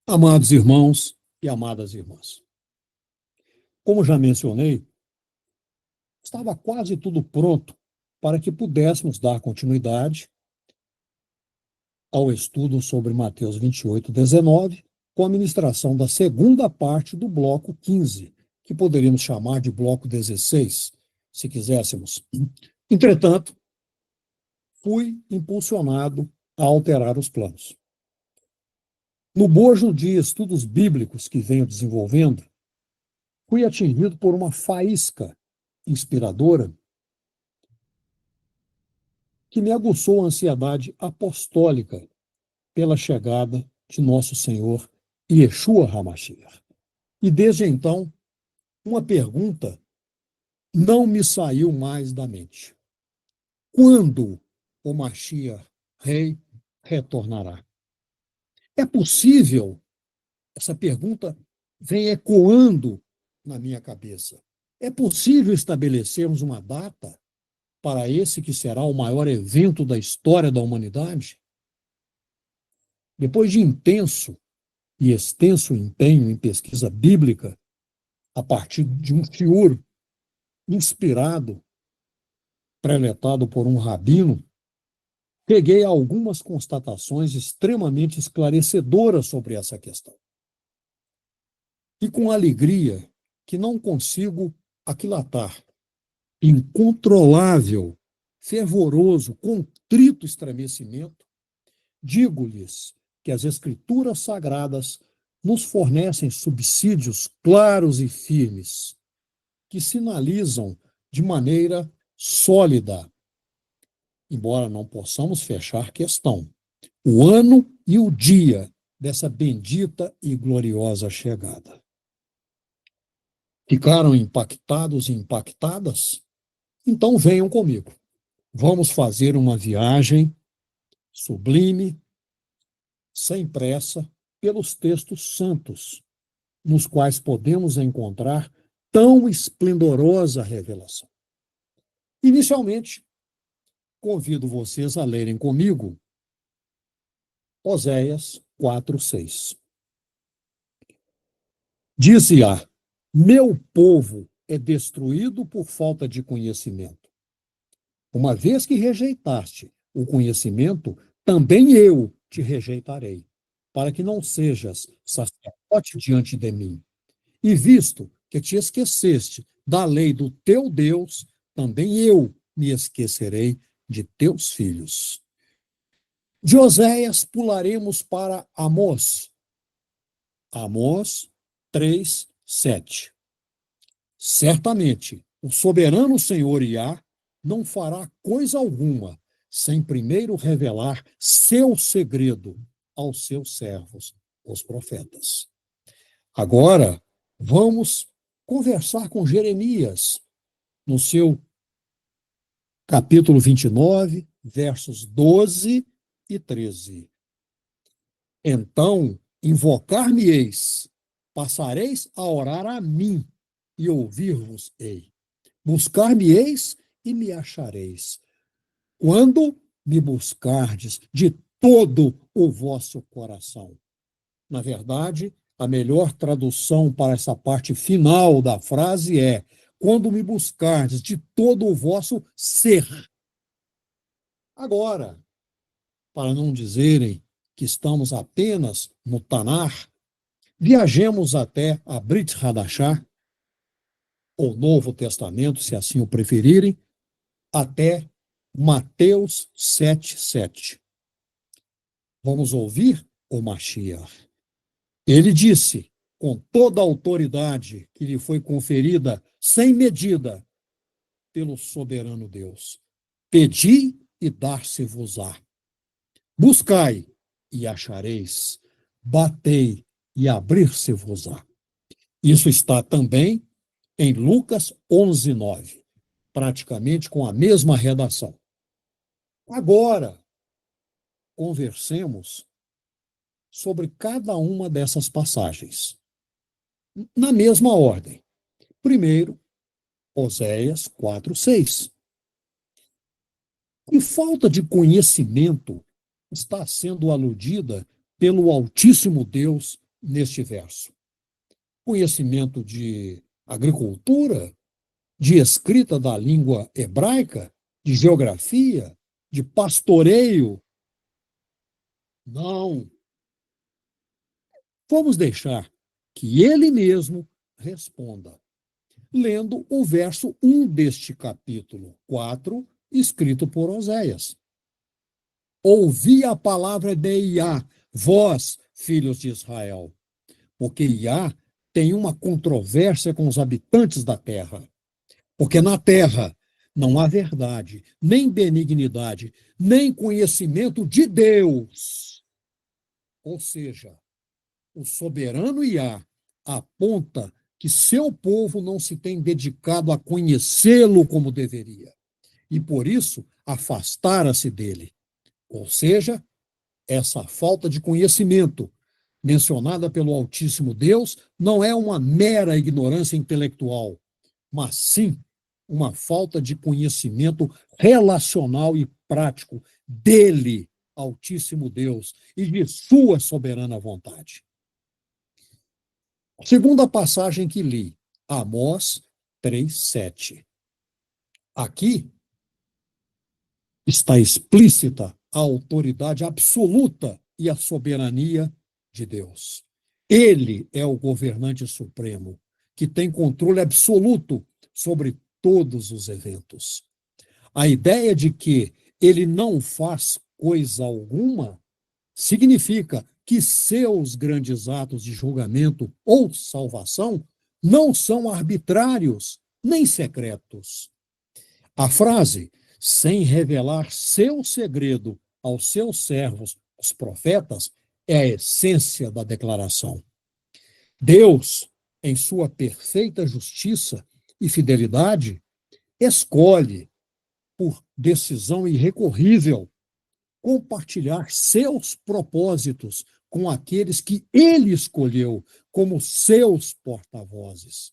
Amados irmãos e amadas irmãs, como já mencionei, estava quase tudo pronto para que pudéssemos dar continuidade ao estudo sobre Mateus 28, 19, com a ministração da segunda parte do bloco 15, que poderíamos chamar de bloco 16, se quiséssemos. Entretanto, fui impulsionado a alterar os planos. No bojo de estudos bíblicos que venho desenvolvendo, fui atingido por uma faísca inspiradora que me aguçou a ansiedade apostólica pela chegada de nosso Senhor Yeshua HaMashiach. E desde então, uma pergunta não me saiu mais da mente. Quando o Mashiach, rei, retornará? É possível? Essa pergunta vem ecoando na minha cabeça. É possível estabelecermos uma data para esse que será o maior evento da história da humanidade? Depois de intenso e extenso empenho em pesquisa bíblica, a partir de um shiur inspirado, preletado por um rabino, peguei algumas constatações extremamente esclarecedoras sobre essa questão. E com alegria que não consigo aquilatar, incontrolável, fervoroso, contrito estremecimento, digo-lhes que as Escrituras Sagradas nos fornecem subsídios claros e firmes, que sinalizam de maneira sólida, embora não possamos fechar questão, o ano e o dia dessa bendita e gloriosa chegada. Ficaram impactados e impactadas? Então venham comigo. Vamos fazer uma viagem sublime, sem pressa, pelos textos santos, nos quais podemos encontrar tão esplendorosa revelação. Inicialmente, convido vocês a lerem comigo Oséias 4:6. Diz Iá: meu povo é destruído por falta de conhecimento. Uma vez que rejeitaste o conhecimento, também eu te rejeitarei, para que não sejas sacerdote diante de mim. E visto que te esqueceste da lei do teu Deus, também eu me esquecerei de teus filhos. De Oséias pularemos para Amós. Amós 3:7. Certamente, o soberano Senhor Iá não fará coisa alguma sem primeiro revelar seu segredo aos seus servos, os profetas. Agora, vamos conversar com Jeremias, no seu capítulo 29, versos 12 e 13. Então, invocar-me-eis, passareis a orar a mim, e ouvir-vos-ei. Buscar-me-eis e me achareis. Quando me buscardes de todo o vosso coração. Na verdade, a melhor tradução para essa parte final da frase é: quando me buscardes de todo o vosso ser. Agora, para não dizerem que estamos apenas no Tanar, viajemos até a Brit Hadashah, ou Novo Testamento, se assim o preferirem, até Mateus 7:7. Vamos ouvir o Mashiach. Ele disse, com toda a autoridade que lhe foi conferida, sem medida, pelo soberano Deus: pedi e dar-se-vos-á. Buscai e achareis. Batei e abrir-se-vos-á. Isso está também em Lucas 11:9, praticamente com a mesma redação. Agora, conversemos sobre cada uma dessas passagens, na mesma ordem. Primeiro, Oséias 4:6. Que falta de conhecimento está sendo aludida pelo Altíssimo Deus neste verso? Conhecimento de agricultura, de escrita da língua hebraica, de geografia, de pastoreio? Não. Vamos deixar que ele mesmo responda, lendo o verso 1 deste capítulo 4, escrito por Oséias. Ouvi a palavra de Iá, vós, filhos de Israel, porque Iá tem uma controvérsia com os habitantes da terra. Porque na terra não há verdade, nem benignidade, nem conhecimento de Deus. Ou seja, o soberano Iá aponta que seu povo não se tem dedicado a conhecê-lo como deveria, e por isso afastara-se dele. Ou seja, essa falta de conhecimento mencionada pelo Altíssimo Deus não é uma mera ignorância intelectual, mas sim uma falta de conhecimento relacional e prático dele, Altíssimo Deus, e de sua soberana vontade. Segunda passagem que li, Amós 3:7. Aqui está explícita a autoridade absoluta e a soberania de Deus. Ele é o governante supremo, que tem controle absoluto sobre todos os eventos. A ideia de que ele não faz coisa alguma significa que seus grandes atos de julgamento ou salvação não são arbitrários nem secretos. A frase, sem revelar seu segredo aos seus servos, os profetas, é a essência da declaração. Deus, em sua perfeita justiça e fidelidade, escolhe, por decisão irrecorrível, compartilhar seus propósitos com aqueles que ele escolheu como seus porta-vozes.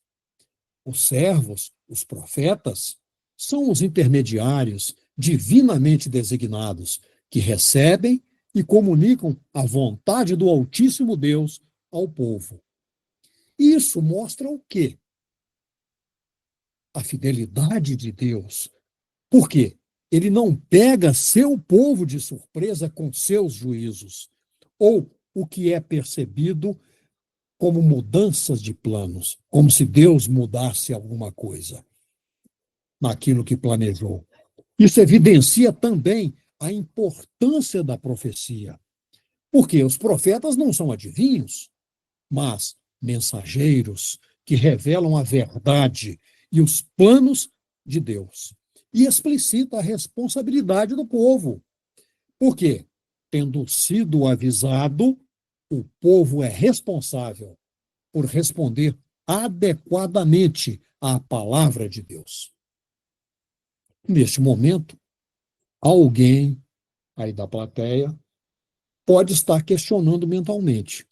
Os servos, os profetas, são os intermediários divinamente designados que recebem e comunicam a vontade do Altíssimo Deus ao povo. Isso mostra o quê? A fidelidade de Deus. Por quê? Ele não pega seu povo de surpresa com seus juízos, ou o que é percebido como mudanças de planos, como se Deus mudasse alguma coisa naquilo que planejou. Isso evidencia também a importância da profecia, porque os profetas não são adivinhos, mas mensageiros que revelam a verdade e os planos de Deus. E explicita a responsabilidade do povo. Por quê? Tendo sido avisado, o povo é responsável por responder adequadamente à palavra de Deus. Neste momento, alguém aí da plateia pode estar questionando mentalmente: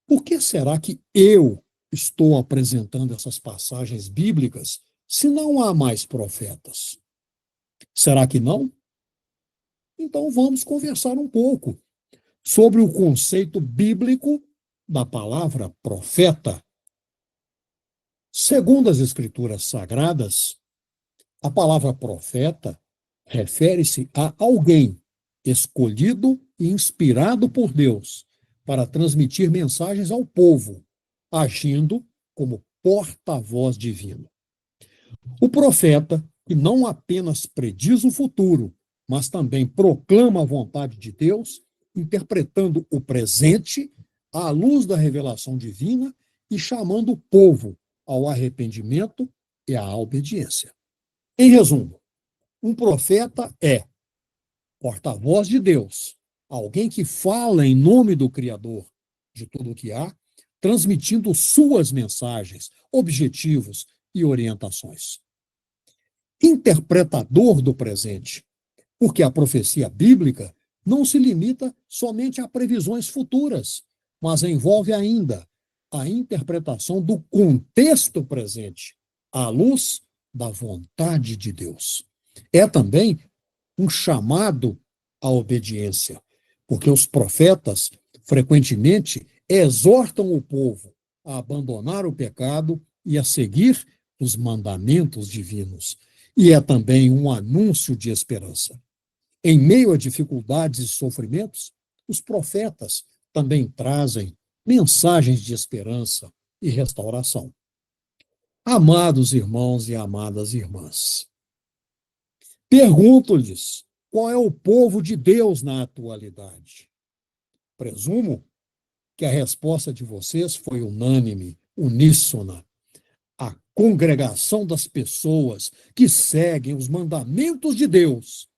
por que será que eu estou apresentando essas passagens bíblicas se não há mais profetas? Será que não? Então vamos conversar um pouco sobre o conceito bíblico da palavra profeta. Segundo as Escrituras Sagradas, a palavra profeta refere-se a alguém escolhido e inspirado por Deus para transmitir mensagens ao povo, agindo como porta-voz divino. O profeta, que não apenas prediz o futuro, mas também proclama a vontade de Deus, interpretando o presente à luz da revelação divina e chamando o povo ao arrependimento e à obediência. Em resumo, um profeta é porta-voz de Deus, alguém que fala em nome do Criador de tudo o que há, transmitindo suas mensagens, objetivos e orientações. Interpretador do presente, porque a profecia bíblica não se limita somente a previsões futuras, mas envolve ainda a interpretação do contexto presente, à luz da vontade de Deus. É também um chamado à obediência, porque os profetas, frequentemente, exortam o povo a abandonar o pecado e a seguir os mandamentos divinos. E é também um anúncio de esperança. Em meio a dificuldades e sofrimentos, os profetas também trazem mensagens de esperança e restauração. Amados irmãos e amadas irmãs, pergunto-lhes qual é o povo de Deus na atualidade. Presumo que a resposta de vocês foi unânime, uníssona. A congregação das pessoas que seguem os mandamentos de Deus,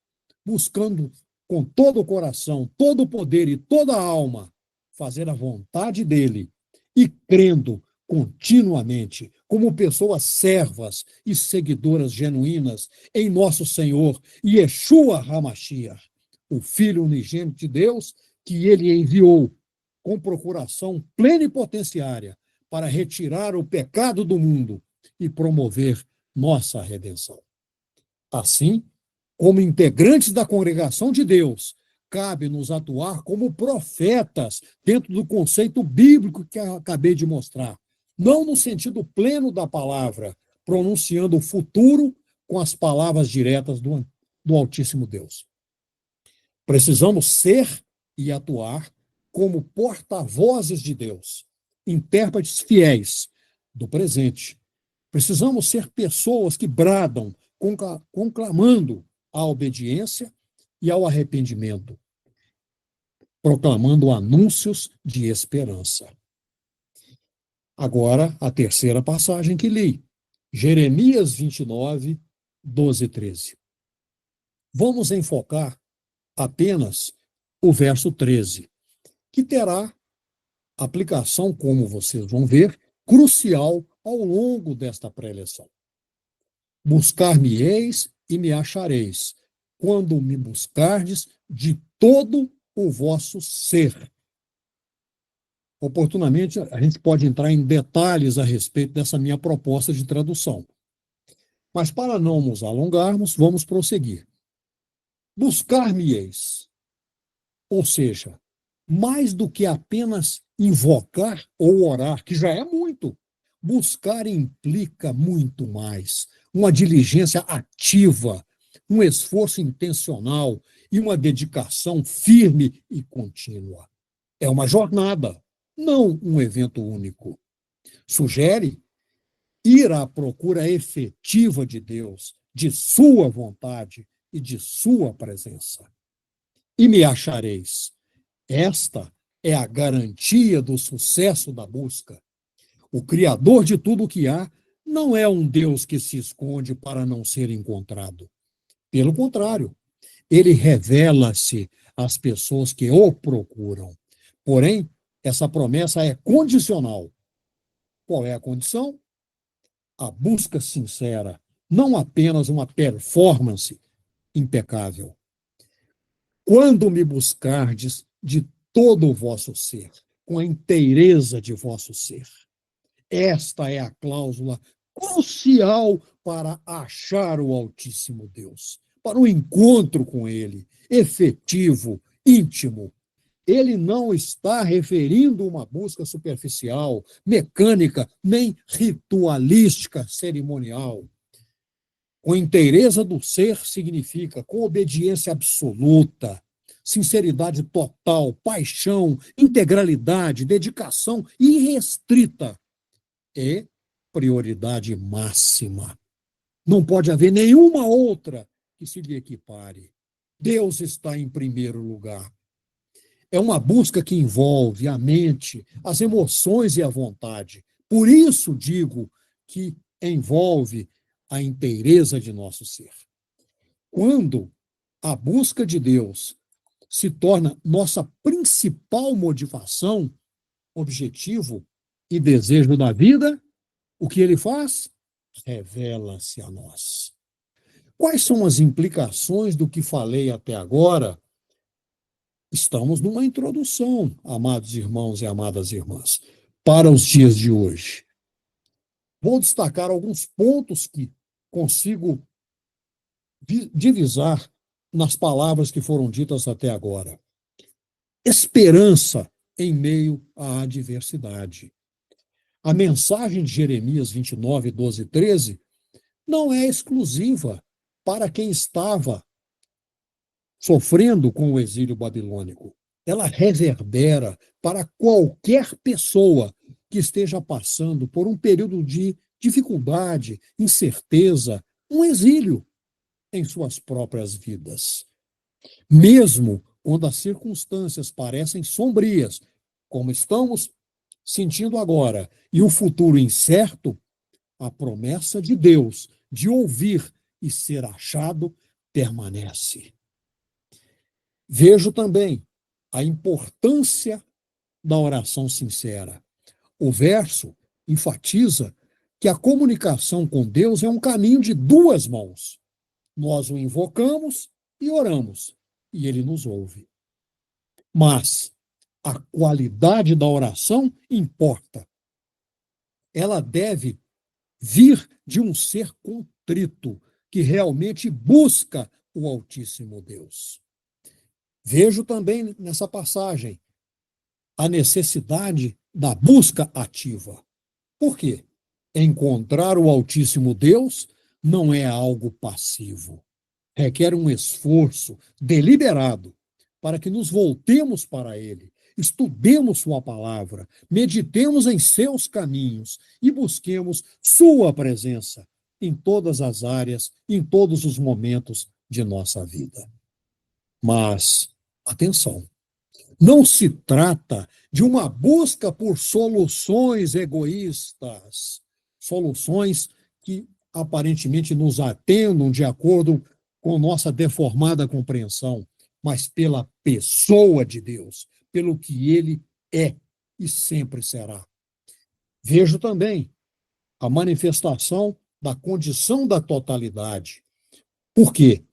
buscando com todo o coração, todo o poder e toda a alma fazer a vontade dele e crendo continuamente como pessoas servas e seguidoras genuínas em nosso Senhor Yeshua HaMashiach, o Filho unigênito de Deus, que ele enviou com procuração plenipotenciária para retirar o pecado do mundo e promover nossa redenção. Assim, como integrantes da congregação de Deus, cabe-nos atuar como profetas dentro do conceito bíblico que eu acabei de mostrar, não no sentido pleno da palavra, pronunciando o futuro com as palavras diretas do Altíssimo Deus. Precisamos ser e atuar como porta-vozes de Deus, intérpretes fiéis do presente. Precisamos ser pessoas que bradam, conclamando à obediência e ao arrependimento, proclamando anúncios de esperança. Agora, a terceira passagem que li, Jeremias 29, 12 e 13. Vamos enfocar apenas o verso 13, que terá aplicação, como vocês vão ver, crucial ao longo desta pré-eleção. Buscar-me-eis e me achareis, quando me buscardes de todo o vosso ser. Oportunamente, a gente pode entrar em detalhes a respeito dessa minha proposta de tradução. Mas, para não nos alongarmos, vamos prosseguir. Buscar-me-eis, ou seja, mais do que apenas invocar ou orar, que já é muito. Buscar implica muito mais. Uma diligência ativa, um esforço intencional e uma dedicação firme e contínua. É uma jornada, não um evento único. Sugere ir à procura efetiva de Deus, de sua vontade e de sua presença. E me achareis. Esta é a garantia do sucesso da busca. O Criador de tudo o que há não é um Deus que se esconde para não ser encontrado. Pelo contrário, ele revela-se às pessoas que o procuram. Porém, essa promessa é condicional. Qual é a condição? A busca sincera, não apenas uma performance impecável. Quando me buscardes de todo o vosso ser, com a inteireza de vosso ser. Esta é a cláusula crucial para achar o Altíssimo Deus, para o encontro com Ele, efetivo, íntimo. Ele não está referindo uma busca superficial, mecânica, nem ritualística, cerimonial. Com inteireza do ser significa com obediência absoluta, sinceridade total, paixão, integralidade, dedicação irrestrita e prioridade máxima. Não pode haver nenhuma outra que se lhe equipare. Deus está em primeiro lugar. É uma busca que envolve a mente, as emoções e a vontade. Por isso digo que envolve a inteireza de nosso ser. Quando a busca de Deus se torna nossa principal motivação, objetivo e desejo da vida, o que ele faz? Revela-se a nós. Quais são as implicações do que falei até agora? Estamos numa introdução, amados irmãos e amadas irmãs, para os dias de hoje. Vou destacar alguns pontos que consigo divisar nas palavras que foram ditas até agora. Esperança em meio à adversidade. A mensagem de Jeremias 29, 12 e 13 não é exclusiva para quem estava sofrendo com o exílio babilônico. Ela reverbera para qualquer pessoa que esteja passando por um período de dificuldade, incerteza, um exílio em suas próprias vidas. Mesmo quando as circunstâncias parecem sombrias, como estamos sentindo agora, e o futuro incerto, a promessa de Deus de ouvir e ser achado permanece. Vejo também a importância da oração sincera. O verso enfatiza que a comunicação com Deus é um caminho de duas mãos. Nós o invocamos e oramos, e ele nos ouve. Mas a qualidade da oração importa. Ela deve vir de um ser contrito, que realmente busca o Altíssimo Deus. Vejo também nessa passagem a necessidade da busca ativa. Por quê? Encontrar o Altíssimo Deus não é algo passivo. Requer um esforço deliberado para que nos voltemos para Ele, estudemos Sua palavra, meditemos em seus caminhos e busquemos Sua presença em todas as áreas, em todos os momentos de nossa vida. Mas, atenção, não se trata de uma busca por soluções egoístas, soluções que aparentemente nos atendam de acordo com nossa deformada compreensão, mas pela pessoa de Deus, pelo que ele é e sempre será. Vejo também a manifestação da condição da totalidade. Por quê?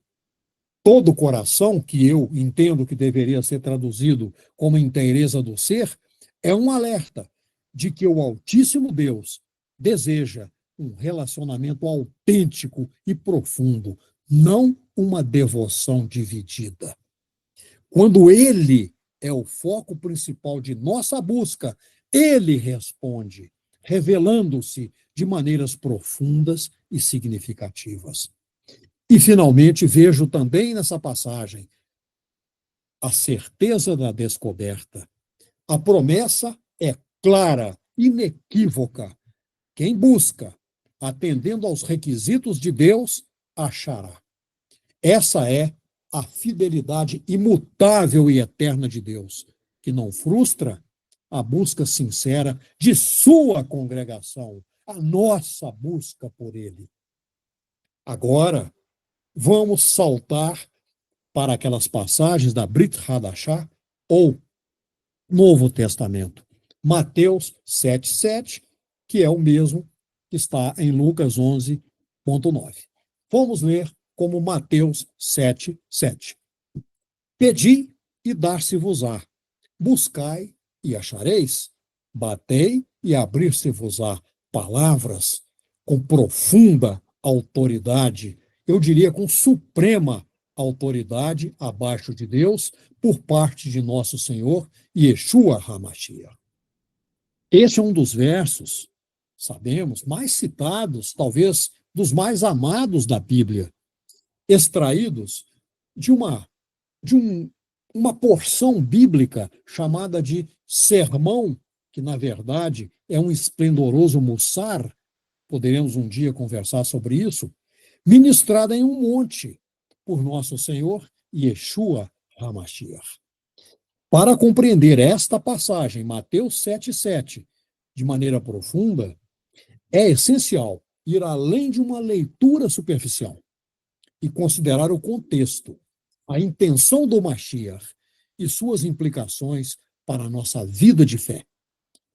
Todo coração, que eu entendo que deveria ser traduzido como inteireza do ser, é um alerta de que o Altíssimo Deus deseja um relacionamento autêntico e profundo, não uma devoção dividida. Quando Ele é o foco principal de nossa busca, Ele responde, revelando-se de maneiras profundas e significativas. E, finalmente, vejo também nessa passagem a certeza da descoberta. A promessa é clara, inequívoca. Quem busca, atendendo aos requisitos de Deus, achará. Essa é a fidelidade imutável e eterna de Deus, que não frustra a busca sincera de sua congregação, a nossa busca por Ele. Agora, vamos saltar para aquelas passagens da Brit Hadashah ou Novo Testamento. Mateus 7,7, que é o mesmo que está em Lucas 11,9. Vamos ler como Mateus 7,7. Pedi e dar-se-vos-á. Buscai e achareis. Batei e abrir-se-vos-á. Palavras com profunda autoridade, eu diria com suprema autoridade abaixo de Deus, por parte de nosso Senhor Yeshua HaMashiach. Esse é um dos versos, sabemos, mais citados, talvez dos mais amados da Bíblia, extraídos de uma porção bíblica chamada de sermão, que na verdade é um esplendoroso mussar, poderemos um dia conversar sobre isso, ministrada em um monte por nosso Senhor Yeshua HaMashiach. Para compreender esta passagem, Mateus 7,7, de maneira profunda, é essencial ir além de uma leitura superficial e considerar o contexto, a intenção do Mashiach e suas implicações para a nossa vida de fé.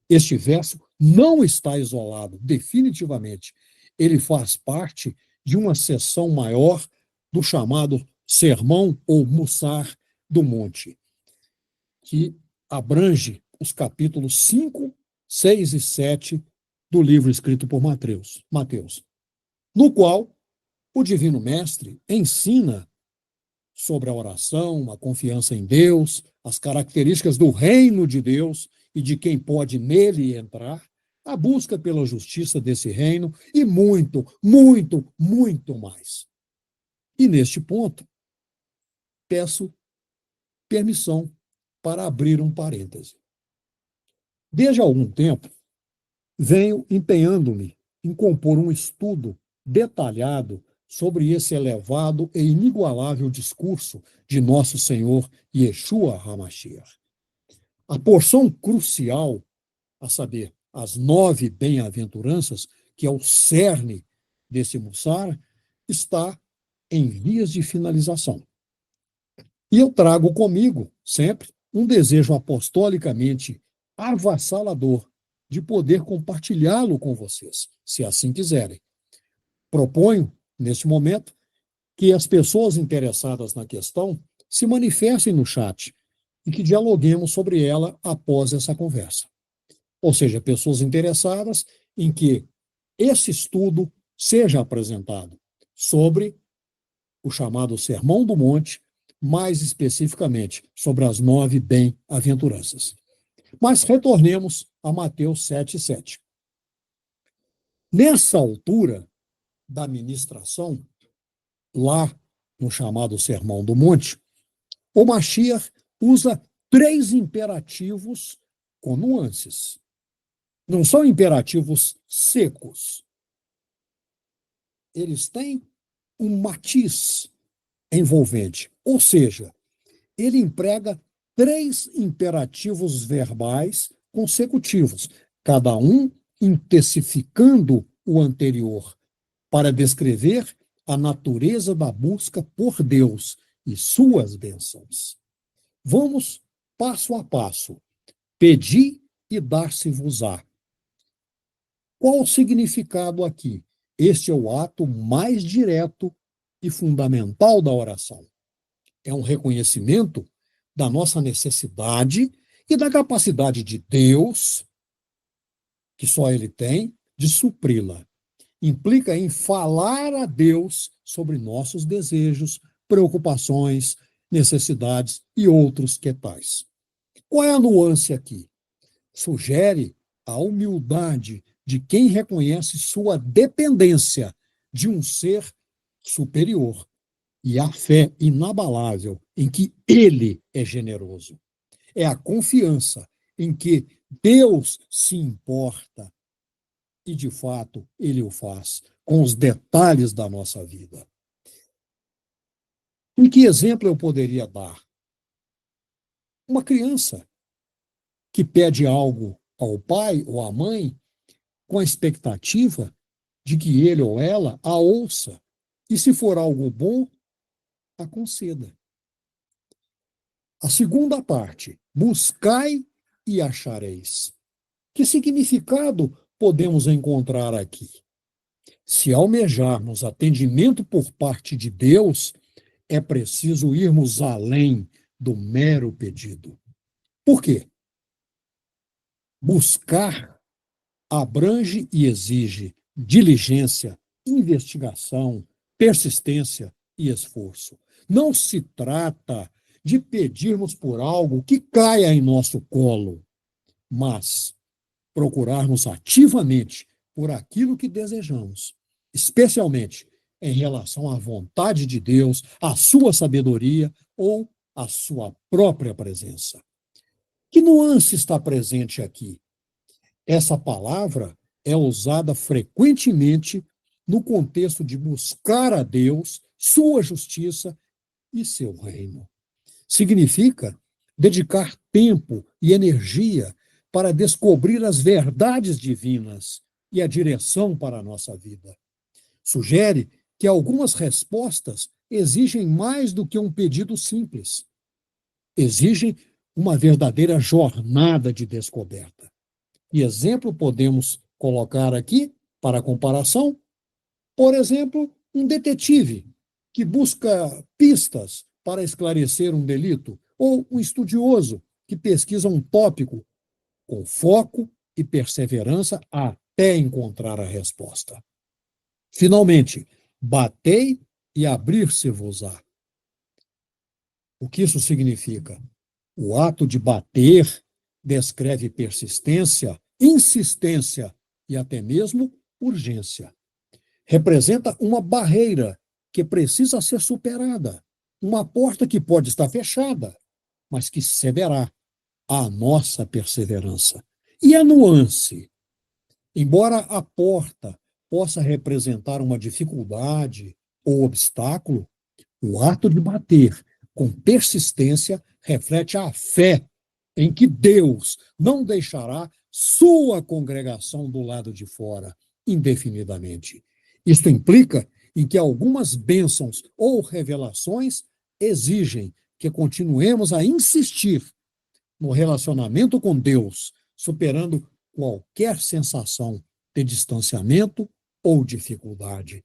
Este verso não está isolado, definitivamente. Ele faz parte de uma seção maior do chamado Sermão ou Mussar do Monte, que abrange os capítulos 5, 6 e 7 do livro escrito por Mateus, no qual o Divino Mestre ensina sobre a oração, a confiança em Deus, as características do reino de Deus e de quem pode nele entrar, a busca pela justiça desse reino e muito, muito, muito mais. E neste ponto, peço permissão para abrir um parêntese. Desde algum tempo, venho empenhando-me em compor um estudo detalhado sobre esse elevado e inigualável discurso de nosso Senhor Yeshua HaMashiach. A porção crucial, a saber, as 9 bem-aventuranças, que é o cerne desse Mussar, está em vias de finalização. E eu trago comigo, sempre, um desejo apostolicamente avassalador de poder compartilhá-lo com vocês, se assim quiserem. Proponho, neste momento, que as pessoas interessadas na questão se manifestem no chat e que dialoguemos sobre ela após essa conversa. Ou seja, pessoas interessadas em que esse estudo seja apresentado sobre o chamado Sermão do Monte, mais especificamente sobre as 9 bem-aventuranças. Mas retornemos a Mateus 7,7. Nessa altura da ministração, lá no chamado Sermão do Monte, o Mashiach usa 3 imperativos com nuances. Não são imperativos secos. Eles têm um matiz envolvente. Ou seja, ele emprega 3 imperativos verbais consecutivos, cada um intensificando o anterior, para descrever a natureza da busca por Deus e suas bênçãos. Vamos passo a passo. Pedi e dar-se-vos-á. Qual o significado aqui? Este é o ato mais direto e fundamental da oração. É um reconhecimento da nossa necessidade e da capacidade de Deus, que só Ele tem, de supri-la. Implica em falar a Deus sobre nossos desejos, preocupações, necessidades e outros que tais. Qual é a nuance aqui? Sugere a humildade de quem reconhece sua dependência de um ser superior e a fé inabalável em que ele é generoso. É a confiança em que Deus se importa e, de fato, ele o faz com os detalhes da nossa vida. Em que exemplo eu poderia dar? Uma criança que pede algo ao pai ou à mãe com a expectativa de que ele ou ela a ouça e, se for algo bom, a conceda. A segunda parte, buscai e achareis. Que significado podemos encontrar aqui? Se almejarmos atendimento por parte de Deus, é preciso irmos além do mero pedido. Por quê? Buscar abrange e exige diligência, investigação, persistência e esforço. Não se trata de pedirmos por algo que caia em nosso colo, mas procurarmos ativamente por aquilo que desejamos, especialmente em relação à vontade de Deus, à sua sabedoria ou à sua própria presença. Que nuance está presente aqui? Essa palavra é usada frequentemente no contexto de buscar a Deus, sua justiça e seu reino. Significa dedicar tempo e energia para descobrir as verdades divinas e a direção para a nossa vida. Sugere que algumas respostas exigem mais do que um pedido simples. Exigem uma verdadeira jornada de descoberta. E exemplo podemos colocar aqui, para comparação, por exemplo, um detetive que busca pistas para esclarecer um delito, ou um estudioso que pesquisa um tópico com foco e perseverança até encontrar a resposta. Finalmente, batei e abrir-se-vos-á. O que isso significa? O ato de bater descreve persistência, insistência e até mesmo urgência. Representa uma barreira que precisa ser superada, uma porta que pode estar fechada, mas que cederá à nossa perseverança. E a nuance, embora a porta possa representar uma dificuldade ou obstáculo, o ato de bater com persistência reflete a fé em que Deus não deixará sua congregação do lado de fora indefinidamente. Isto implica em que algumas bênçãos ou revelações exigem que continuemos a insistir no relacionamento com Deus, superando qualquer sensação de distanciamento ou dificuldade.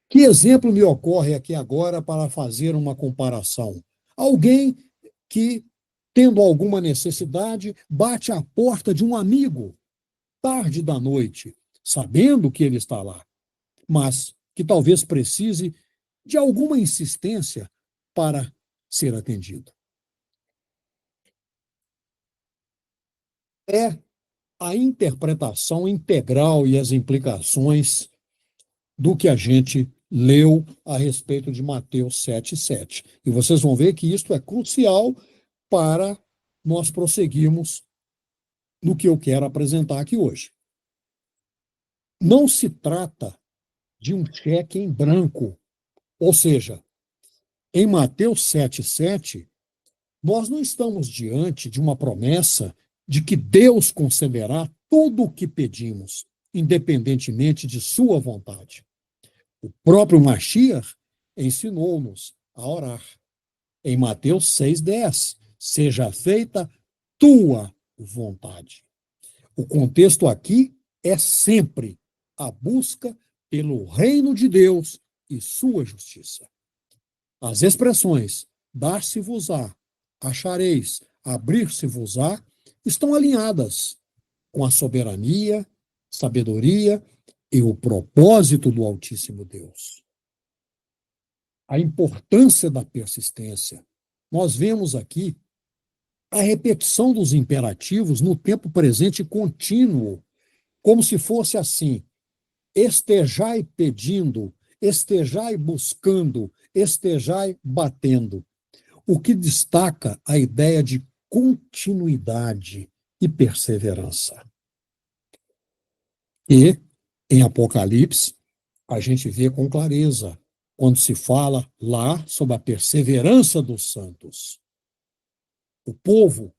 Que exemplo me ocorre aqui agora para fazer uma comparação? Alguém que, tendo alguma necessidade, bate à porta de um amigo, tarde da noite, sabendo que ele está lá, mas que talvez precise de alguma insistência para ser atendido. É a interpretação integral e as implicações do que a gente leu a respeito de Mateus 7,7. E vocês vão ver que isto é crucial para nós prosseguirmos no que eu quero apresentar aqui hoje. Não se trata de um cheque em branco, ou seja, em Mateus 7,7, nós não estamos diante de uma promessa de que Deus concederá tudo o que pedimos, independentemente de sua vontade. O próprio Mashiach ensinou-nos a orar. Em Mateus 6,10, seja feita tua vontade. O contexto aqui é sempre a busca pelo reino de Deus e sua justiça. As expressões dar-se-vos-á, achareis, abrir-se-vos-á, estão alinhadas com a soberania, sabedoria e o propósito do Altíssimo Deus. A importância da persistência. Nós vemos aqui a repetição dos imperativos no tempo presente contínuo, como se fosse assim: estejai pedindo, estejai buscando, estejai batendo. O que destaca a ideia de continuidade e perseverança. E, em Apocalipse, a gente vê com clareza, quando se fala lá sobre a perseverança dos santos, o povo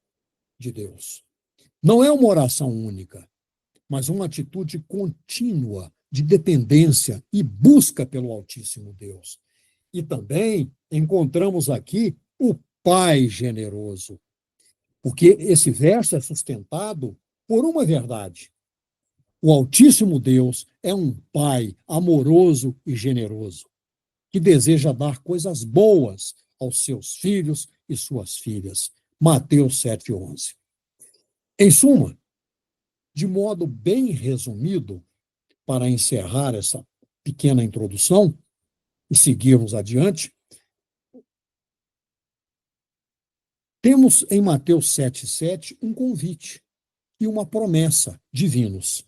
de Deus. Não é uma oração única, mas uma atitude contínua de dependência e busca pelo Altíssimo Deus. E também encontramos aqui o Pai generoso, porque esse verso é sustentado por uma verdade. O Altíssimo Deus é um Pai amoroso e generoso, que deseja dar coisas boas aos seus filhos e suas filhas. Mateus 7,11. Em suma, de modo bem resumido, para encerrar essa pequena introdução e seguirmos adiante, temos em Mateus 7,7 um convite e uma promessa divinos.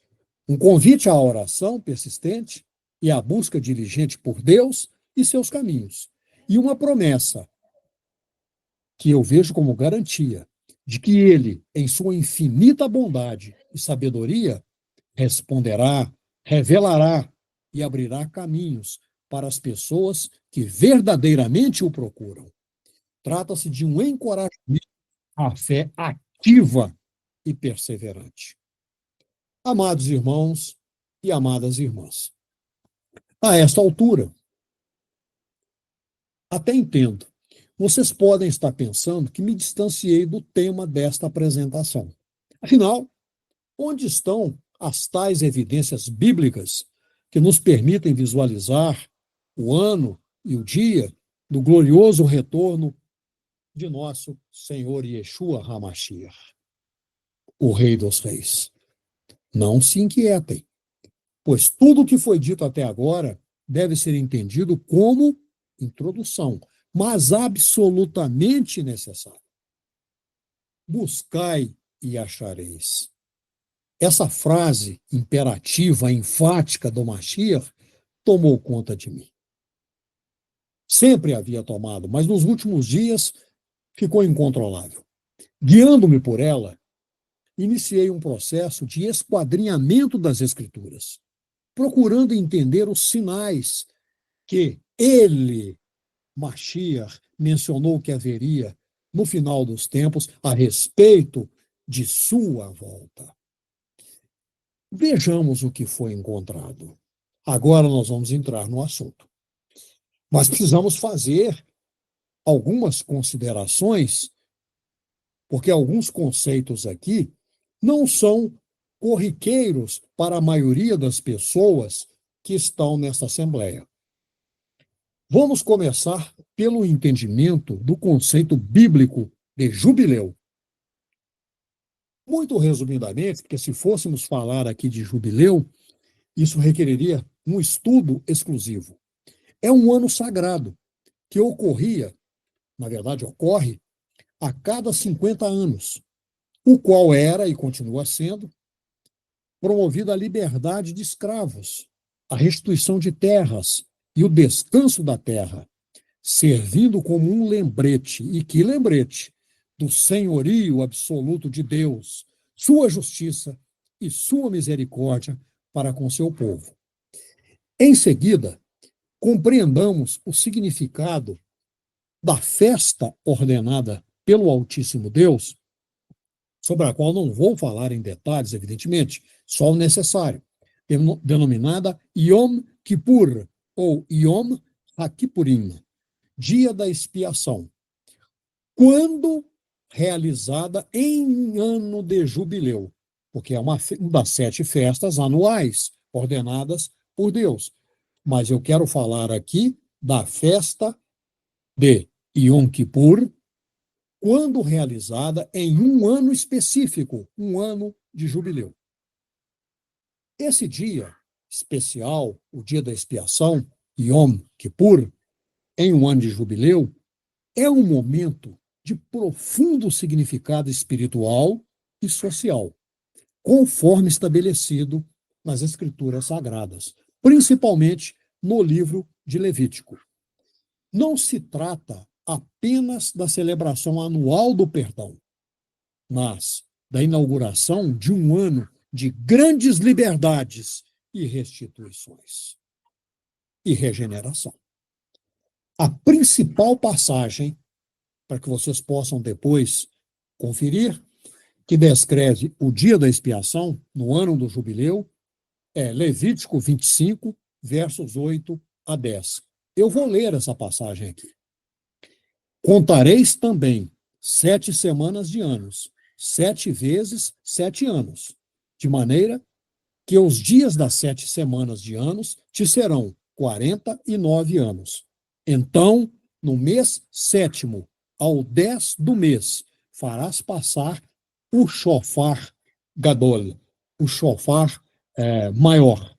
Um convite à oração persistente e à busca diligente por Deus e seus caminhos. E uma promessa que eu vejo como garantia de que Ele, em sua infinita bondade e sabedoria, responderá, revelará e abrirá caminhos para as pessoas que verdadeiramente o procuram. Trata-se de um encorajamento à fé ativa e perseverante. Amados irmãos e amadas irmãs, a esta altura, até entendo, vocês podem estar pensando que me distanciei do tema desta apresentação. Afinal, onde estão as tais evidências bíblicas que nos permitem visualizar o ano e o dia do glorioso retorno de nosso Senhor Yeshua HaMashiach, o Rei dos Reis? Não se inquietem, pois tudo o que foi dito até agora deve ser entendido como introdução, mas absolutamente necessário. buscai e achareis. Essa frase imperativa, enfática do Mashiach tomou conta de mim. Sempre havia tomado, mas nos últimos dias ficou incontrolável. Guiando-me por ela, iniciei um processo de esquadrinhamento das Escrituras, procurando entender os sinais que ele, Mashiach, mencionou que haveria no final dos tempos a respeito de sua volta. Vejamos o que foi encontrado. Agora nós vamos entrar no assunto. Mas precisamos fazer algumas considerações, porque alguns conceitos aqui não são corriqueiros para a maioria das pessoas que estão nesta Assembleia. Vamos começar pelo entendimento do conceito bíblico de jubileu. Muito resumidamente, porque se fôssemos falar aqui de jubileu, isso requeriria um estudo exclusivo. É um ano sagrado que ocorria, na verdade ocorre, a cada 50 anos, o qual era e continua sendo promovida a liberdade de escravos, a restituição de terras e o descanso da terra, servindo como um lembrete, e que lembrete, do senhorio absoluto de Deus, sua justiça e sua misericórdia para com seu povo. Em seguida, compreendamos o significado da festa ordenada pelo Altíssimo Deus, sobre a qual não vou falar em detalhes, evidentemente, só o necessário, denominada Yom Kippur, ou Yom HaKippurim, Dia da Expiação, quando realizada em ano de jubileu, porque é uma das 7 festas anuais ordenadas por Deus. Mas eu quero falar aqui da festa de Yom Kippur, quando realizada em um ano específico, um ano de jubileu. Esse dia especial, o dia da expiação, Yom Kippur, em um ano de jubileu, é um momento de profundo significado espiritual e social, conforme estabelecido nas Escrituras Sagradas, principalmente no livro de Levítico. Não se trata apenas da celebração anual do perdão, mas da inauguração de um ano de grandes liberdades e restituições e regeneração. A principal passagem, para que vocês possam depois conferir, que descreve o dia da expiação, no ano do jubileu, é Levítico 25, versos 8 a 10. Eu vou ler essa passagem aqui. Contareis também 7 semanas de anos, 7 vezes 7 anos, de maneira que os dias das 7 semanas de anos te serão 49 anos. Então, no mês 7º, ao 10 do mês, farás passar o shofar gadol, o shofar maior.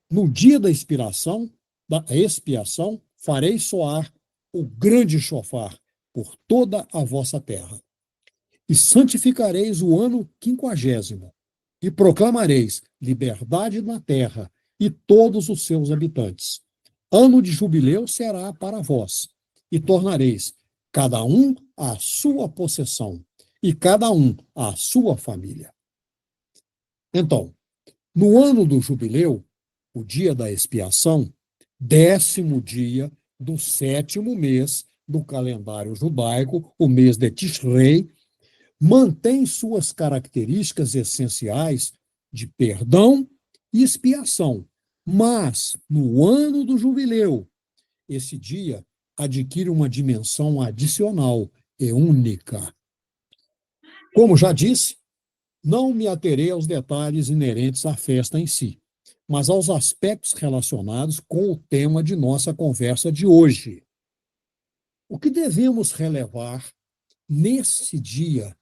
No dia da expiação, farei soar o grande shofar por toda a vossa terra. E santificareis o ano 50º, e proclamareis liberdade na terra e todos os seus habitantes. Ano de jubileu será para vós, e tornareis cada um à sua possessão, e cada um à sua família. Então, no ano do jubileu, o dia da expiação, 10º dia do 7º mês do calendário judaico, o mês de Tishrei, mantém suas características essenciais de perdão e expiação. Mas, no ano do jubileu, esse dia adquire uma dimensão adicional e única. Como já disse, não me aterei aos detalhes inerentes à festa em si, mas aos aspectos relacionados com o tema de nossa conversa de hoje. O que devemos relevar nesse dia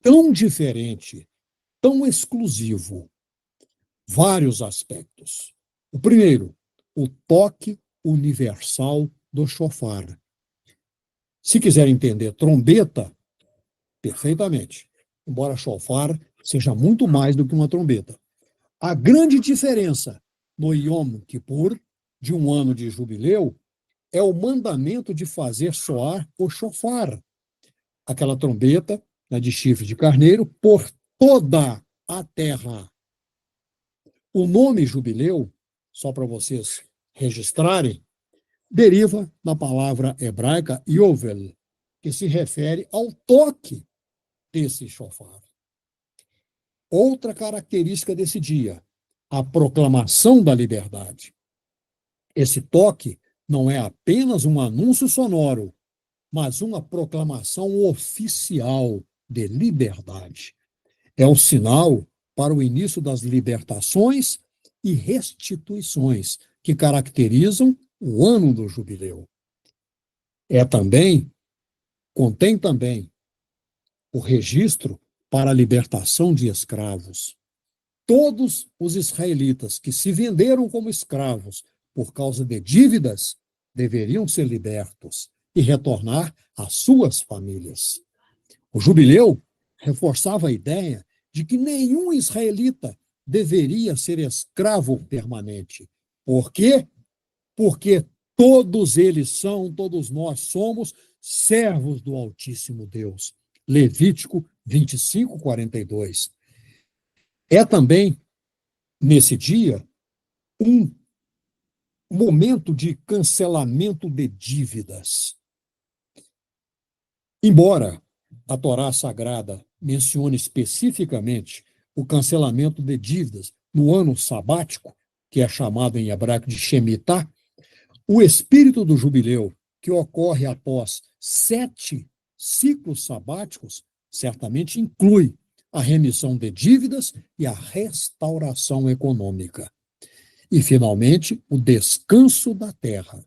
tão diferente, tão exclusivo? Vários aspectos. O primeiro, o toque universal do shofar. Se quiser entender trombeta, Perfeitamente. Embora shofar seja muito mais do que uma trombeta. A grande diferença no Yom Kippur, de um ano de jubileu, é o mandamento de fazer soar o shofar, aquela trombeta, né, de chifre de carneiro, por toda a terra. O nome jubileu, só para vocês registrarem, deriva da palavra hebraica yovel, que se refere ao toque desse shofar. Outra característica desse dia, a proclamação da liberdade. Esse toque não é apenas um anúncio sonoro, mas uma proclamação oficial de liberdade. É o sinal para o início das libertações e restituições que caracterizam o ano do jubileu. Contém também o registro para a libertação de escravos. Todos os israelitas que se venderam como escravos por causa de dívidas deveriam ser libertos e retornar às suas famílias. O jubileu reforçava a ideia de que nenhum israelita deveria ser escravo permanente. Por quê? Porque todos nós somos servos do Altíssimo Deus. Levítico 25, 42. É também, nesse dia, um momento de cancelamento de dívidas. Embora a Torá Sagrada mencione especificamente o cancelamento de dívidas no ano sabático, que é chamado em hebraico de Shemitah, o espírito do jubileu, que ocorre após 7 ciclos sabáticos, certamente inclui a remissão de dívidas e a restauração econômica. E, finalmente, o descanso da terra.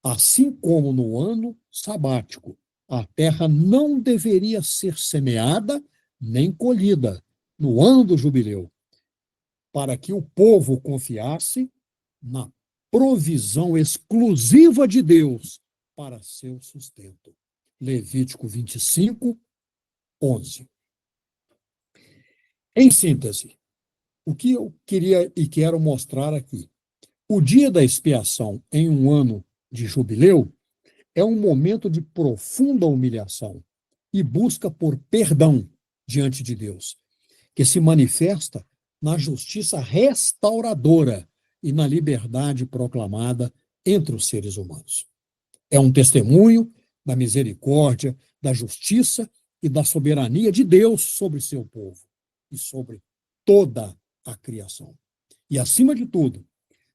Assim como no ano sabático, a terra não deveria ser semeada nem colhida no ano do jubileu, para que o povo confiasse na provisão exclusiva de Deus para seu sustento. Levítico 25, 11. Em síntese, o que eu queria e quero mostrar aqui? O dia da expiação em um ano de jubileu é um momento de profunda humilhação e busca por perdão diante de Deus, que se manifesta na justiça restauradora e na liberdade proclamada entre os seres humanos. É um testemunho da misericórdia, da justiça e da soberania de Deus sobre seu povo e sobre toda a criação. E, acima de tudo,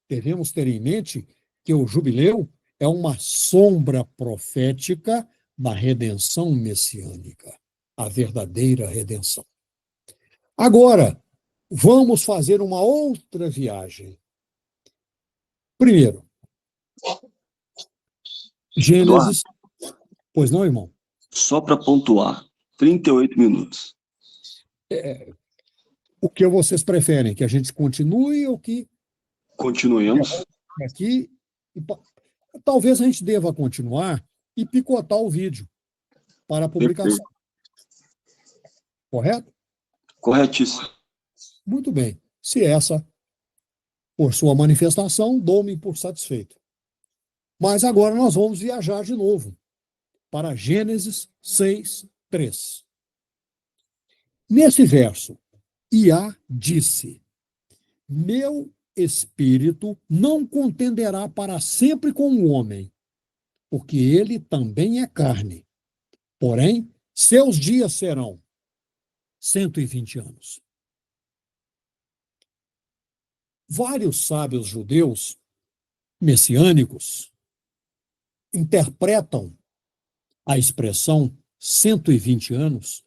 devemos ter em mente que o jubileu é uma sombra profética da redenção messiânica, a verdadeira redenção. Agora, vamos fazer uma outra viagem. Primeiro, Gênesis. Pois não, irmão? Só para pontuar, 38 minutos. O que vocês preferem? Que a gente continue ou que... Continuemos. Aqui, talvez a gente deva continuar e picotar o vídeo para a publicação. Perfeito. Correto? Corretíssimo. Muito bem. Se essa for sua manifestação, dou-me por satisfeito. Mas agora nós vamos viajar de novo para Gênesis 6, 3. Nesse verso, Iá disse: meu espírito não contenderá para sempre com o homem, porque ele também é carne. Porém, seus dias serão 120 anos. Vários sábios judeus messiânicos interpretam a expressão 120 anos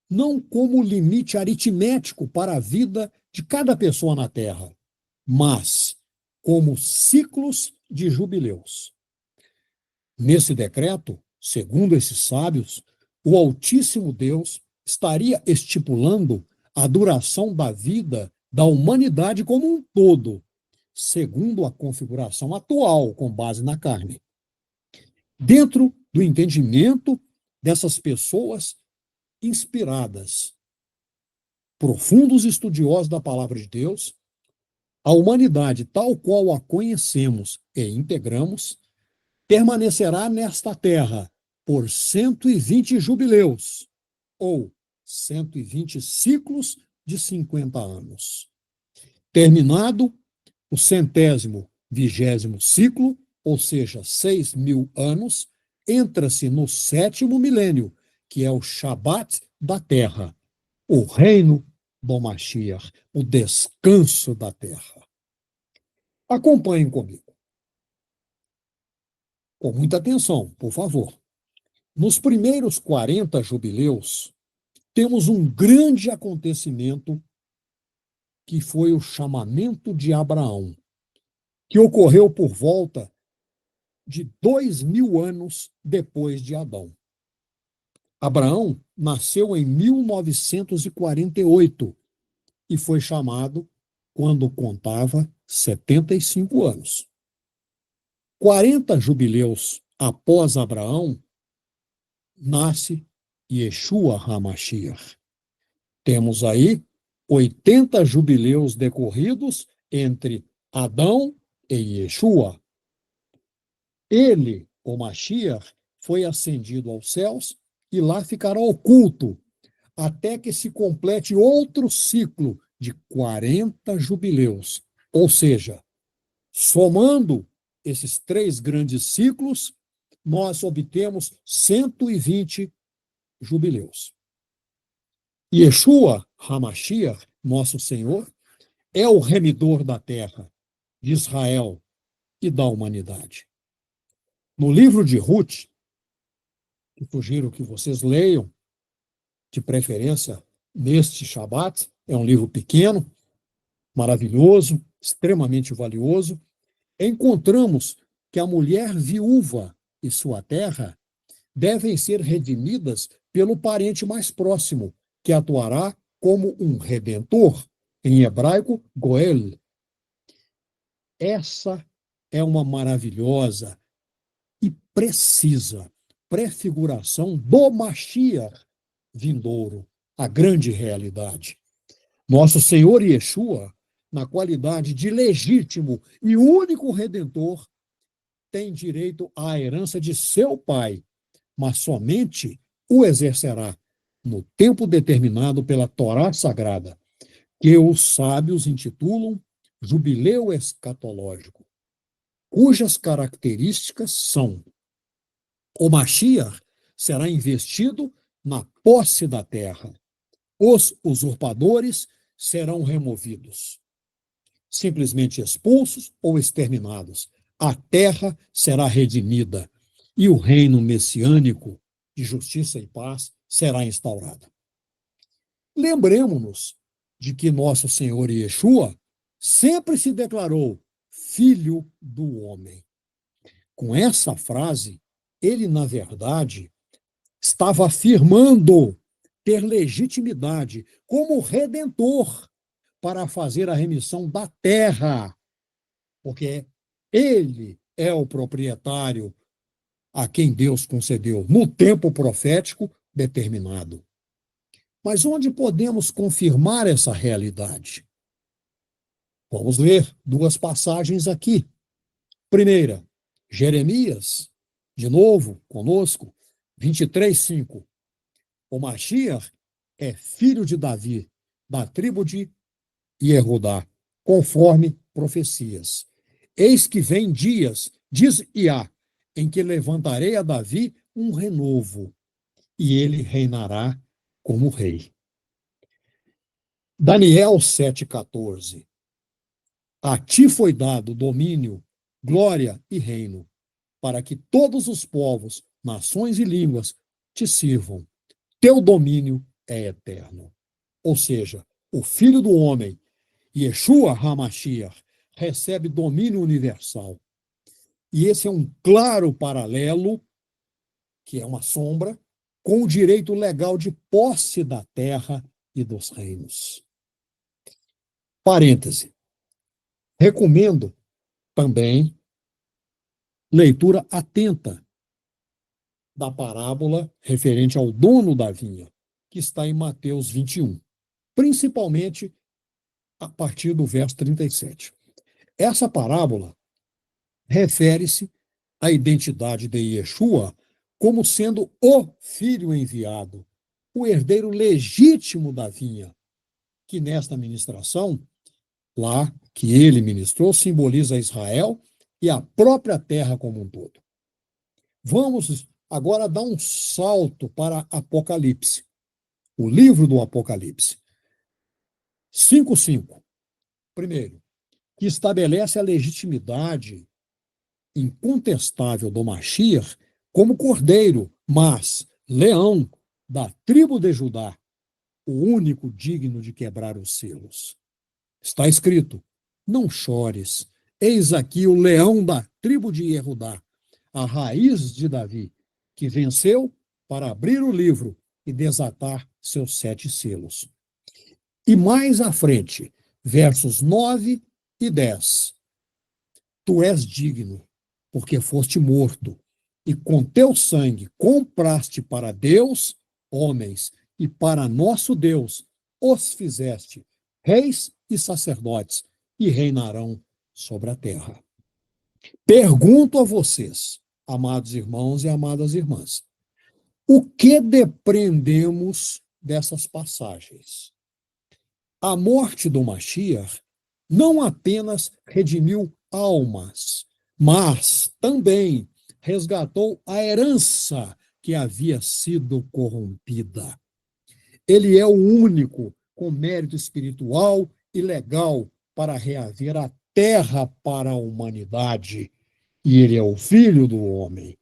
não como limite aritmético para a vida de cada pessoa na Terra, mas como ciclos de jubileus. Nesse decreto, segundo esses sábios, o Altíssimo Deus estaria estipulando a duração da vida da humanidade como um todo, segundo a configuração atual, com base na carne. Dentro do entendimento dessas pessoas inspiradas, profundos estudiosos da palavra de Deus, a humanidade, tal qual a conhecemos e integramos, permanecerá nesta terra por 120 jubileus, ou 120 ciclos de 50 anos. Terminado o 120º ciclo, ou seja, 6.000 anos, entra-se no 7º milênio, que é o Shabat da Terra, o reino do Mashiach, o descanso da Terra. Acompanhem comigo. Com muita atenção, por favor. Nos primeiros 40 jubileus, temos um grande acontecimento que foi o chamamento de Abraão, que ocorreu por volta de 2.000 anos depois de Adão. Abraão nasceu em 1948 e foi chamado quando contava 75 anos. 40 jubileus após Abraão, nasce Yeshua HaMashiach. Temos aí 80 jubileus decorridos entre Adão e Yeshua. Ele, o Mashiach, foi ascendido aos céus e lá ficará oculto até que se complete outro ciclo de 40 jubileus. Ou seja, somando esses 3 grandes ciclos, nós obtemos 120 jubileus. Yeshua HaMashiach, nosso Senhor, é o remidor da terra, de Israel e da humanidade. No livro de Ruth, que sugiro que vocês leiam, de preferência neste Shabat, é um livro pequeno, maravilhoso, extremamente valioso, encontramos que a mulher viúva e sua terra devem ser redimidas pelo parente mais próximo, que atuará como um redentor, em hebraico, Goel. Essa é uma maravilhosa e precisa prefiguração do Mashiach vindouro, a grande realidade. Nosso Senhor Yeshua, na qualidade de legítimo e único redentor, tem direito à herança de seu pai, mas somente o exercerá no tempo determinado pela Torá Sagrada, que os sábios intitulam Jubileu Escatológico, cujas características são: o Mashiach será investido na posse da terra, os usurpadores serão removidos, simplesmente expulsos ou exterminados, a terra será redimida e o reino messiânico de justiça e paz será instaurado. Lembremos-nos de que nosso Senhor Yeshua sempre se declarou filho do homem. Com essa frase, ele, na verdade, estava afirmando ter legitimidade como redentor para fazer a remissão da terra, porque ele é o proprietário a quem Deus concedeu no tempo profético determinado. Mas onde podemos confirmar essa realidade? Vamos ler 2 passagens aqui. Primeira, Jeremias, de novo, conosco, 23:5. O Mashiach é filho de Davi, da tribo de Yehudá, conforme profecias. Eis que vem dias, diz Iá, em que levantarei a Davi um renovo, e ele reinará como rei. Daniel 7,14. A ti foi dado domínio, glória e reino, para que todos os povos, nações e línguas te sirvam. Teu domínio é eterno. Ou seja, o Filho do Homem, Yeshua HaMashiach, recebe domínio universal. E esse é um claro paralelo, que é uma sombra, com o direito legal de posse da terra e dos reinos. Parêntese. Recomendo também leitura atenta da parábola referente ao dono da vinha, que está em Mateus 21, principalmente a partir do verso 37. Essa parábola refere-se à identidade de Yeshua como sendo o filho enviado, o herdeiro legítimo da vinha, que nesta ministração, lá que ele ministrou, simboliza Israel e a própria terra como um todo. Vamos agora dar um salto para Apocalipse, o livro do Apocalipse. 5:5. Primeiro, que estabelece a legitimidade incontestável do Mashiach como cordeiro, mas leão da tribo de Judá, o único digno de quebrar os selos. Está escrito: não chores, eis aqui o leão da tribo de Judá, a raiz de Davi, que venceu para abrir o livro e desatar seus 7 selos. E mais à frente, versos 9 e 10. Tu és digno, porque foste morto, e com teu sangue compraste para Deus homens, e para nosso Deus os fizeste reis e sacerdotes, e reinarão sobre a terra. Pergunto a vocês, amados irmãos e amadas irmãs, o que depreendemos dessas passagens? A morte do Mashiach não apenas redimiu almas, mas também resgatou a herança que havia sido corrompida. Ele é o único com mérito espiritual e legal para reaver a terra para a humanidade. E ele é o Filho do homem.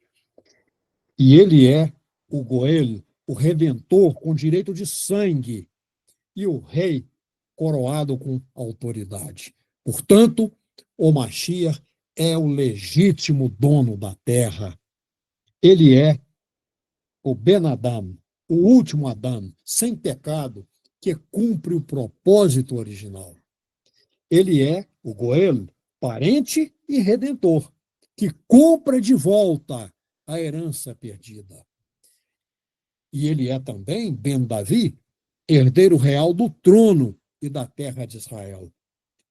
E ele é o Goel, o Redentor com direito de sangue, e o Rei coroado com autoridade. Portanto, o Mashiach é o legítimo dono da terra. Ele é o Ben Adam, o último Adão, sem pecado, que cumpre o propósito original. Ele é o Goel, parente e redentor, que compra de volta a herança perdida. E ele é também Ben Davi, herdeiro real do trono e da terra de Israel.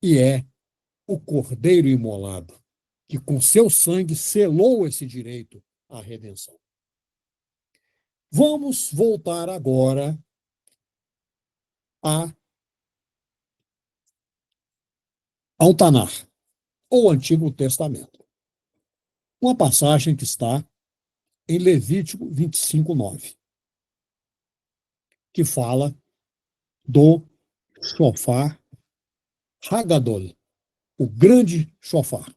E é o Cordeiro imolado, que com seu sangue selou esse direito à redenção. Vamos voltar agora ao Tanar, ou Antigo Testamento. Uma passagem que está em Levítico 25:9, que fala do shofar Hagadol, o grande shofar.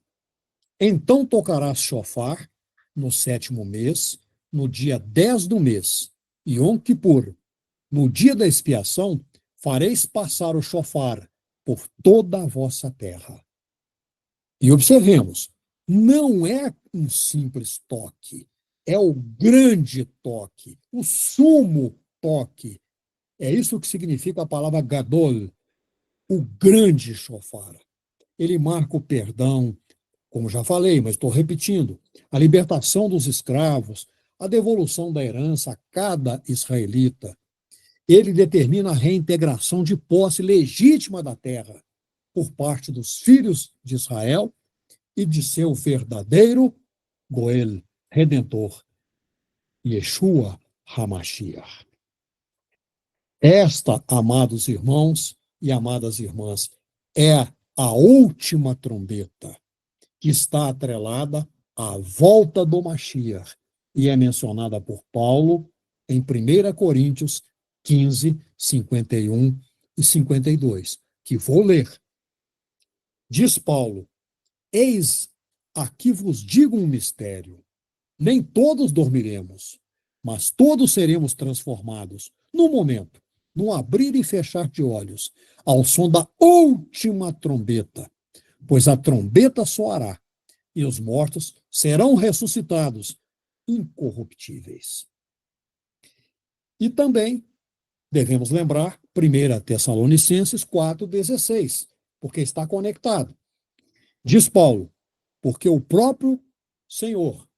Então tocarás shofar no 7º mês, no dia 10 do mês, e Yom Kippur, no dia da expiação, fareis passar o shofar por toda a vossa terra. E observemos, não é um simples toque, é o grande toque, o sumo toque. É isso que significa a palavra Gadol, o grande shofar. Ele marca o perdão, como já falei, mas estou repetindo, a libertação dos escravos, a devolução da herança a cada israelita. Ele determina a reintegração de posse legítima da terra por parte dos filhos de Israel e de seu verdadeiro Goel, Redentor, Yeshua HaMashiach. Esta, amados irmãos e amadas irmãs, é a última trombeta que está atrelada à volta do Mashiach e é mencionada por Paulo em 1 Coríntios 15, 51 e 52, que vou ler. Diz Paulo: eis, aqui vos digo um mistério. Nem todos dormiremos, mas todos seremos transformados, no momento, no abrir e fechar de olhos, ao som da última trombeta. Pois a trombeta soará, e os mortos serão ressuscitados, incorruptíveis. E também devemos lembrar 1 Tessalonicenses 4,16, porque está conectado. Diz Paulo: porque o próprio Senhor,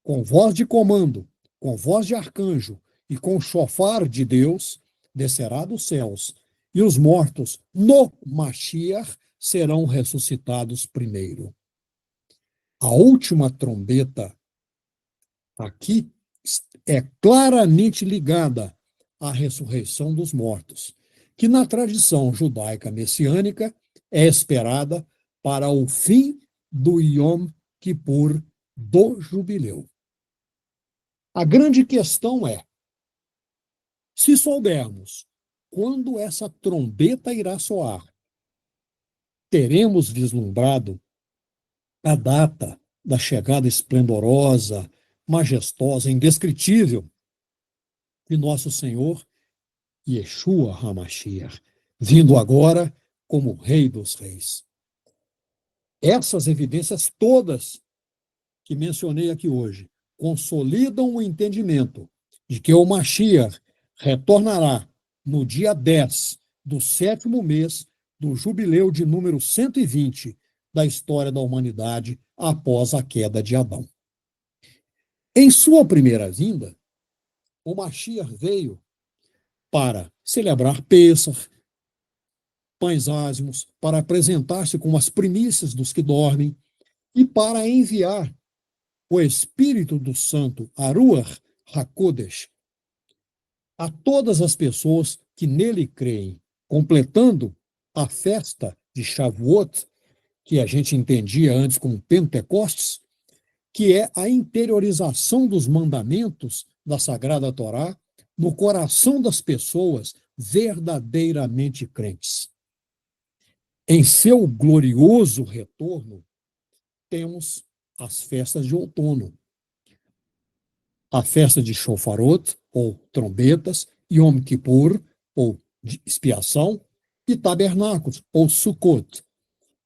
com voz de comando, com voz de arcanjo e com o chofar de Deus descerá dos céus, e os mortos no Mashiach serão ressuscitados primeiro. A última trombeta aqui é claramente ligada à ressurreição dos mortos, que na tradição judaica messiânica é esperada para o fim do Yom Kippur, do jubileu. A grande questão é, se soubermos quando essa trombeta irá soar, teremos vislumbrado a data da chegada esplendorosa, majestosa, indescritível de nosso Senhor Yeshua HaMashiach, vindo agora como Rei dos Reis. Essas evidências todas que mencionei aqui hoje consolidam o entendimento de que o Mashiach retornará no dia 10 do 7º mês do jubileu de número 120 da história da humanidade após a queda de Adão. Em sua primeira vinda, o Mashiach veio para celebrar Pêssar, pães ázimos, para apresentar-se como as primícias dos que dormem e para enviar o Espírito do Santo, Aruach HaKodesh, a todas as pessoas que nele creem, completando a festa de Shavuot, que a gente entendia antes como Pentecostes, que é a interiorização dos mandamentos da Sagrada Torá no coração das pessoas verdadeiramente crentes. Em seu glorioso retorno, temos as festas de outono. A festa de Shofarot, ou trombetas, Yom Kippur, ou de expiação, e tabernáculos, ou Sukkot.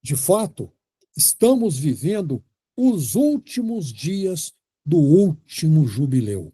De fato, estamos vivendo os últimos dias do último jubileu.